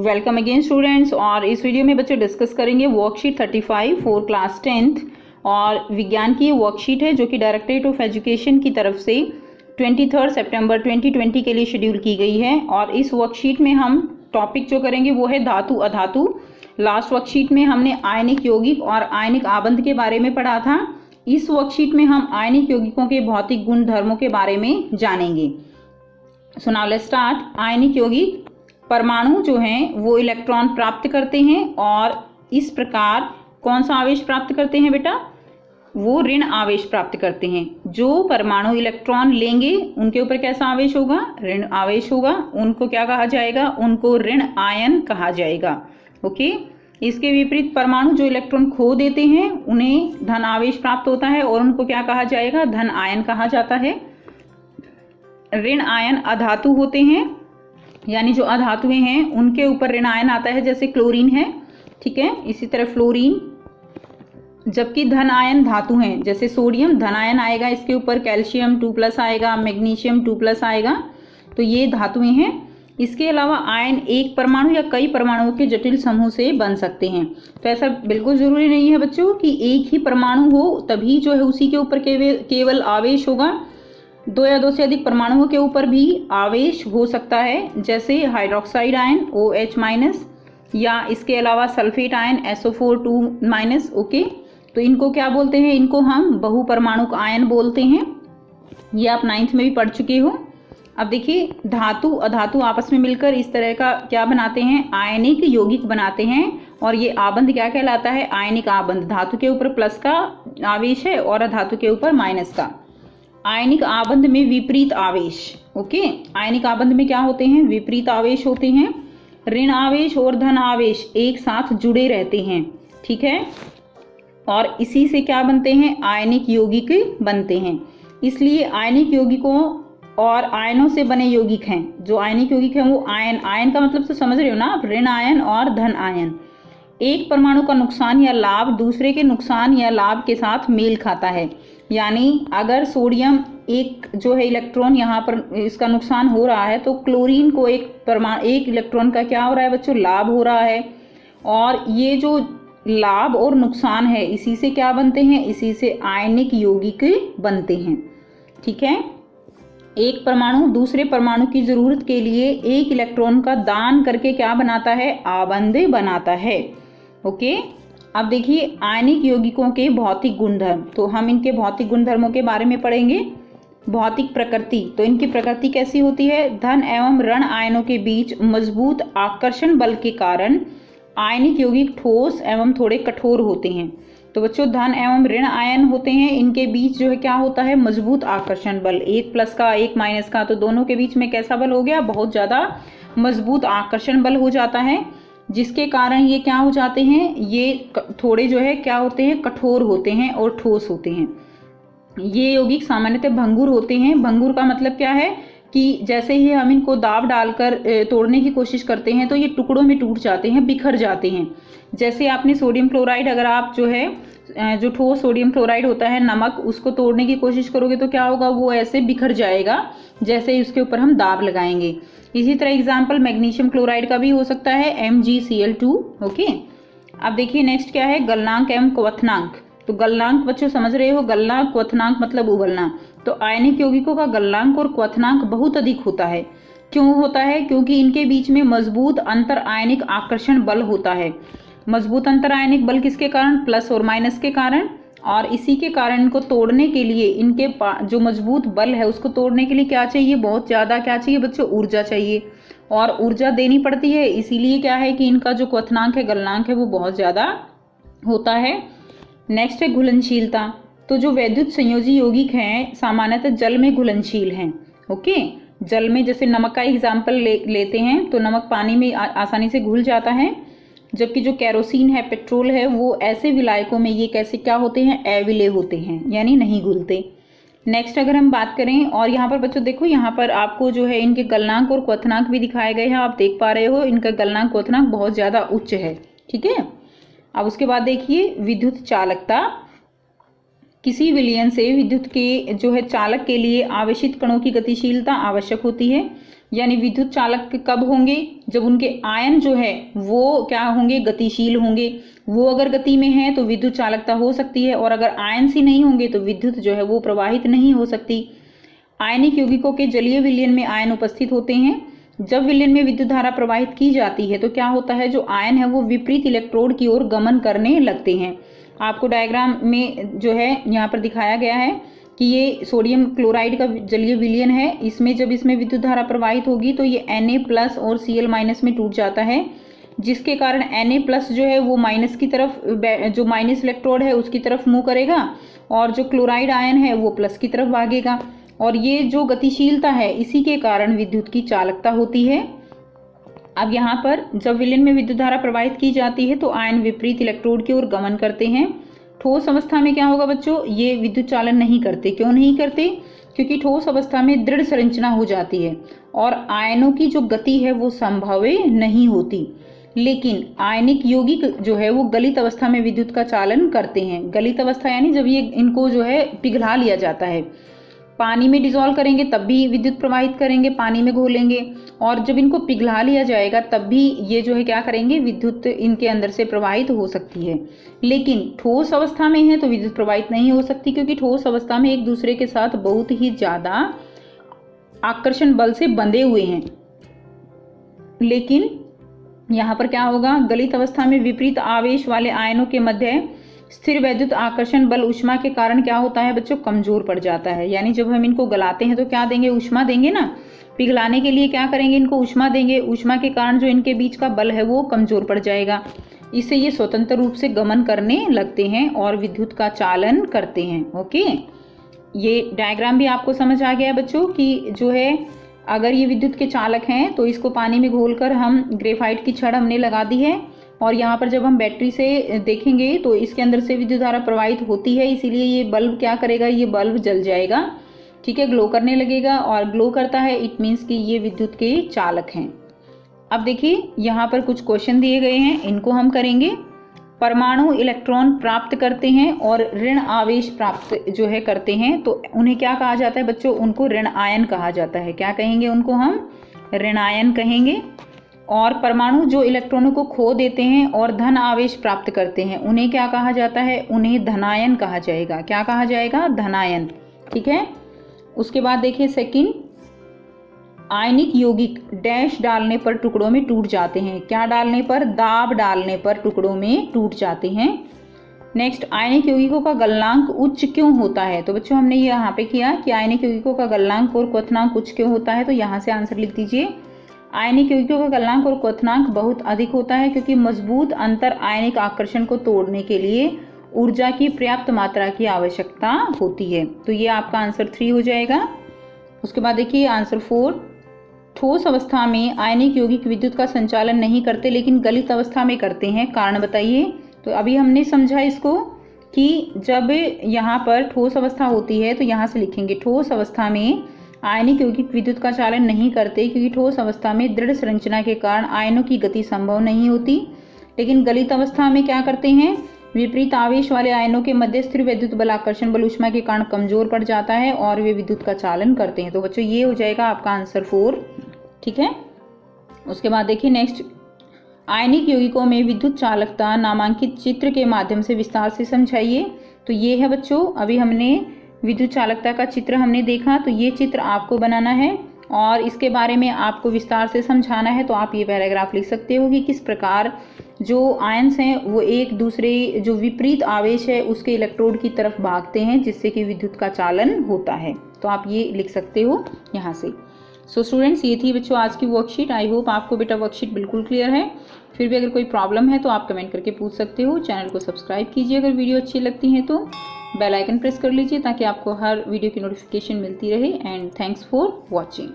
Welcome again students. और इस video में बच्चे डिस्कस करेंगे वर्कशीट 35 फॉर क्लास 10th और विज्ञान की वर्कशीट है जो कि डायरेक्टरेट ऑफ एजुकेशन की तरफ से 23 सितंबर 2020 के लिए शेड्यूल की गई है। और इस वर्कशीट में हम टॉपिक जो करेंगे वो है धातु अधातु। लास्ट वर्कशीट में हमने आयनिक यौगिक और आयनिक आबंध के बारे में पढ़ा था। इस वर्कशीट में हम आयनिक यौगिकों के भौतिक गुण धर्मों के बारे में जानेंगे। So now let's start. आयनिक यौगिक परमाणु जो हैं वो इलेक्ट्रॉन प्राप्त करते हैं और इस प्रकार कौन सा आवेश प्राप्त करते हैं बेटा? वो ऋण आवेश प्राप्त करते हैं। जो परमाणु इलेक्ट्रॉन लेंगे उनके ऊपर कैसा आवेश होगा? ऋण आवेश होगा। उनको क्या कहा जाएगा? उनको ऋण आयन कहा जाएगा। ओके। इसके विपरीत परमाणु जो इलेक्ट्रॉन खो देते हैं उन्हें धन आवेश प्राप्त होता है और उनको क्या कहा जाएगा? धन आयन कहा जाता है। ऋण आयन अधातु होते हैं, यानी जो अधातुएं हैं उनके ऊपर ऋण आयन आता है, जैसे क्लोरीन है, ठीक है, इसी तरह फ्लोरीन। जबकि धन आयन धातु हैं, जैसे सोडियम धन आयन आएगा, इसके ऊपर कैल्शियम 2+ आएगा, मैग्नीशियम 2+ आएगा। तो ये धातुएं हैं। इसके अलावा आयन एक परमाणु या कई परमाणुओं के जटिल समूह से बन सकते हैं। तो ऐसा बिल्कुल जरूरी नहीं है बच्चों कि एक ही परमाणु हो तभी जो है उसी के ऊपर केवल आवेश होगा। दो या दो से अधिक परमाणुओं के ऊपर भी आवेश हो सकता है, जैसे हाइड्रोक्साइड आयन OH- या इसके अलावा सल्फेट आयन SO4 2-। ओके। तो इनको क्या बोलते हैं? इनको हम बहुपरमाणुक आयन बोलते हैं। ये आप 9th में भी पढ़ चुके हो। अब देखिए, धातु अधातु आपस में मिलकर इस तरह का क्या बनाते हैं? आयनिक यौगिक बनाते हैं। और ये आबंध क्या कहलाता है? आयनिक आबंध। धातु के ऊपर प्लस का आवेश है और अधातु के ऊपर माइनस का। आयनिक आबंध में विपरीत आवेश। ओके। आयनिक आबंध में क्या होते हैं? विपरीत आवेश होते हैं। ऋण आवेश और धन आवेश एक साथ जुड़े रहते हैं, ठीक है। और इसी से क्या बनते हैं? आयनिक यौगिक बनते हैं। इसलिए आयनिक यौगिकों और आयनों से बने यौगिक हैं। जो आयनिक यौगिक हैं वो आयन का मतलब तो समझ रहे हो ना आप? ऋण आयन और धन आयन। एक परमाणु का नुकसान या लाभ दूसरे के नुकसान या लाभ के साथ मेल खाता है। यानी अगर सोडियम एक जो है इलेक्ट्रॉन यहाँ पर इसका नुकसान हो रहा है, तो क्लोरीन को एक इलेक्ट्रॉन का क्या हो रहा है बच्चों? लाभ हो रहा है। और ये जो लाभ और नुकसान है इसी से क्या बनते हैं? इसी से आयनिक यौगिक बनते हैं, ठीक है। एक परमाणु दूसरे परमाणु की जरूरत के लिए एक इलेक्ट्रॉन का दान करके क्या बनाता है? आबंध बनाता है। ओके। अब देखिए आयनिक यौगिकों के भौतिक गुणधर्म। तो हम इनके भौतिक गुणधर्मों के बारे में पढ़ेंगे। भौतिक प्रकृति, तो इनकी प्रकृति कैसी होती है? धन एवं ऋण आयनों के बीच मजबूत आकर्षण बल के कारण आयनिक यौगिक ठोस एवं थोड़े कठोर होते हैं। तो बच्चों धन एवं ऋण आयन होते हैं, इनके बीच जो है क्या होता है? मजबूत आकर्षण बल। एक प्लस का एक माइनस का, तो दोनों के बीच में कैसा बल हो गया? बहुत ज्यादा मजबूत आकर्षण बल हो जाता है, जिसके कारण ये क्या हो जाते हैं? ये थोड़े जो है क्या होते हैं? कठोर होते हैं और ठोस होते हैं। ये यौगिक सामान्यतः भंगुर होते हैं। भंगुर का मतलब क्या है कि जैसे ही हम इनको दाब डालकर तोड़ने की कोशिश करते हैं तो ये टुकड़ों में टूट जाते हैं, बिखर जाते हैं। जैसे आपने सोडियम क्लोराइड, अगर आप जो है जो ठोस सोडियम क्लोराइड होता है नमक, उसको तोड़ने की कोशिश करोगे तो क्या होगा? वो ऐसे बिखर जाएगा जैसे ही उसके ऊपर हम दाब लगाएंगे। इसी तरह एग्जाम्पल मैग्नीशियम क्लोराइड का भी हो सकता है, MgCl2। ओके। अब देखिए नेक्स्ट क्या है? गलनांक एवं क्वथनांक। तो गलनांक बच्चों समझ रहे हो? गलनांक, क्वथनांक मतलब उबलना। तो आयनिक यौगिकों का गलनांक और क्वथनांक बहुत अधिक होता है। क्यों होता है? क्योंकि इनके बीच में मजबूत अंतर आयनिक आकर्षण बल होता है। मजबूत अंतर आयनिक बल किसके कारण? प्लस और माइनस के कारण। और इसी के कारण इनको तोड़ने के लिए, इनके जो मजबूत बल है उसको तोड़ने के लिए क्या चाहिए? बहुत ज्यादा क्या चाहिए बच्चों? ऊर्जा चाहिए। और ऊर्जा देनी पड़ती है, इसीलिए क्या है कि इनका जो क्वथनांक है, गलनांक है, वो बहुत ज्यादा होता है। नेक्स्ट है घुलनशीलता। तो जो वैद्युत संयोजी यौगिक हैं सामान्यतः जल में घुलनशील हैं। ओके। जल में, जैसे नमक का एग्जाम्पल लेते हैं, तो नमक पानी में आसानी से घुल जाता है। जबकि जो केरोसिन है, पेट्रोल है, वो ऐसे विलायकों में ये कैसे क्या होते हैं? अविलेय होते हैं, यानी नहीं घुलते। नेक्स्ट अगर हम बात करें, और यहाँ पर बच्चों देखो, यहाँ पर आपको जो है इनके गलनांक और क्वथनांक भी दिखाए गए हैं। आप देख पा रहे हो इनका गलनांक क्वथनांक बहुत ज्यादा उच्च है, ठीक है। अब उसके बाद देखिए विद्युत चालकता। किसी विलयन से विद्युत के जो है चालक के लिए आवेशित कणों की गतिशीलता आवश्यक होती है। यानी विद्युत चालक कब होंगे? जब उनके आयन जो है वो क्या होंगे? गतिशील होंगे। वो अगर गति में है तो विद्युत चालकता हो सकती है, और अगर आयनशील ही नहीं होंगे तो विद्युत जो है वो प्रवाहित नहीं हो सकती। आयनिक यौगिकों के जलीय विलयन में आयन उपस्थित होते हैं। जब विलयन में विद्युत धारा प्रवाहित की जाती है तो क्या होता है? जो आयन है वो विपरीत इलेक्ट्रोड की ओर गमन करने लगते हैं। आपको डायग्राम में जो है यहाँ पर दिखाया गया है कि ये सोडियम क्लोराइड का जलीय विलयन है। इसमें जब इसमें विद्युत धारा प्रवाहित होगी तो ये Na+ और Cl- में टूट जाता है, जिसके कारण Na+ जो है वो माइनस की तरफ, जो माइनस इलेक्ट्रोड है उसकी तरफ मूव करेगा, और जो क्लोराइड आयन है वो प्लस की तरफ भागेगा। और ये जो गतिशीलता है इसी के कारण विद्युत की चालकता होती है। अब यहाँ पर जब विलयन में विद्युत धारा प्रवाहित की जाती है तो आयन विपरीत इलेक्ट्रोड की ओर गमन करते हैं। ठोस अवस्था में क्या होगा बच्चों? ये विद्युत चालन नहीं करते। क्यों नहीं करते? क्योंकि ठोस अवस्था में दृढ़ संरचना हो जाती है और आयनों की जो गति है वो संभव्य नहीं होती। लेकिन आयनिक यौगिक जो है वो गलित अवस्था में विद्युत का चालन करते हैं। गलित अवस्था यानी जब ये इनको जो है पिघला लिया जाता है, पानी में डिसॉल्व करेंगे तब भी विद्युत प्रवाहित करेंगे, पानी में घोलेंगे, और जब इनको पिघला लिया जाएगा तब भी ये जो है क्या करेंगे? विद्युत इनके अंदर से प्रवाहित हो सकती है। लेकिन ठोस अवस्था में है तो विद्युत प्रवाहित नहीं हो सकती, क्योंकि ठोस अवस्था में एक दूसरे के साथ बहुत ही ज्यादा आकर्षण बल से बंधे हुए हैं। लेकिन यहाँ पर क्या होगा? गलित अवस्था में विपरीत आवेश वाले आयनों के मध्य स्थिर वैद्युत आकर्षण बल ऊष्मा के कारण क्या होता है बच्चों? कमजोर पड़ जाता है। यानी जब हम इनको गलाते हैं तो क्या देंगे? ऊष्मा देंगे ना। पिघलाने के लिए क्या करेंगे? इनको ऊष्मा देंगे। ऊष्मा के कारण जो इनके बीच का बल है वो कमजोर पड़ जाएगा। इससे ये स्वतंत्र रूप से गमन करने लगते हैं और विद्युत का चालन करते हैं। ओके, ये डायग्राम भी आपको समझ आ गया बच्चों कि जो है अगर ये विद्युत के चालक हैं तो इसको पानी में घोलकर हम ग्रेफाइट की छड़ हमने लगा दी है, और यहाँ पर जब हम बैटरी से देखेंगे तो इसके अंदर से विद्युत धारा प्रवाहित होती है, इसीलिए ये बल्ब क्या करेगा? ये बल्ब जल जाएगा, ठीक है, ग्लो करने लगेगा। और ग्लो करता है इट मीन्स कि ये विद्युत के चालक हैं। अब देखिए यहाँ पर कुछ क्वेश्चन दिए गए हैं, इनको हम करेंगे। परमाणु इलेक्ट्रॉन प्राप्त करते हैं और ऋण आवेश प्राप्त जो है करते हैं, तो उन्हें क्या कहा जाता है बच्चों? उनको ऋण आयन कहा जाता है। क्या कहेंगे उनको? हम ऋण आयन कहेंगे। और परमाणु जो इलेक्ट्रॉनों को खो देते हैं और धन आवेश प्राप्त करते हैं, उन्हें क्या कहा जाता है? उन्हें धनायन कहा जाएगा। क्या कहा जाएगा? धनायन, ठीक है। उसके बाद देखिए सेकंड, आयनिक यौगिक डैश डालने पर टुकड़ों में टूट जाते हैं। क्या डालने पर? दाब डालने पर टुकड़ों में टूट जाते हैं। नेक्स्ट, आयनिक यौगिकों का गलनांक उच्च क्यों होता है? तो बच्चों हमने ये यहाँ पे किया कि आयनिक यौगिकों का गलनांक और क्वथनांक उच्च क्यों होता है, तो यहाँ से आंसर लिख दीजिए। आयनिक यौगिकों का गलनांक और क्वथनांक बहुत अधिक होता है क्योंकि मजबूत अंतर आयनिक आकर्षण को तोड़ने के लिए ऊर्जा की पर्याप्त मात्रा की आवश्यकता होती है। तो ये आपका आंसर 3 हो जाएगा। उसके बाद देखिए आंसर 4, ठोस अवस्था में आयनिक यौगिक विद्युत का संचालन नहीं करते लेकिन गलित अवस्था में करते हैं, कारण बताइए। तो अभी हमने समझा इसको कि जब यहाँ पर ठोस अवस्था होती है तो यहाँ से लिखेंगे ठोस अवस्था में आयनिक यौगिक विद्युत का चालन नहीं करते क्योंकि ठोस अवस्था में दृढ़ संरचना के कारण आयनों की गति संभव नहीं होती। लेकिन गलित अवस्था में क्या करते हैं? विपरीत आवेश वाले आयनों के मध्य स्थिर वैद्युत बल आकर्षण बल ऊष्मा के कारण कमजोर पड़ जाता है और वे विद्युत का चालन करते हैं। तो बच्चों ये हो जाएगा आपका आंसर 4, ठीक है। उसके बाद देखिए नेक्स्ट, आयनिक यौगिकों में विद्युत चालकता नामांकित चित्र के माध्यम से विस्तार से समझाइए। तो ये है बच्चों, अभी हमने विद्युत चालकता का चित्र हमने देखा, तो ये चित्र आपको बनाना है और इसके बारे में आपको विस्तार से समझाना है। तो आप ये पैराग्राफ लिख सकते हो कि किस प्रकार जो आयन्स हैं वो एक दूसरे जो विपरीत आवेश है उसके इलेक्ट्रोड की तरफ भागते हैं जिससे कि विद्युत का चालन होता है। तो आप ये लिख सकते हो यहाँ से। सो स्टूडेंट्स, ये थी बच्चों आज की वर्कशीट। आई होप आपको बेटा वर्कशीट बिल्कुल क्लियर है। फिर भी अगर कोई प्रॉब्लम है तो आप कमेंट करके पूछ सकते हो। चैनल को सब्सक्राइब कीजिए, अगर वीडियो अच्छी लगती है तो बेल आइकन प्रेस कर लीजिए ताकि आपको हर वीडियो की नोटिफिकेशन मिलती रहे। And thanks for watching.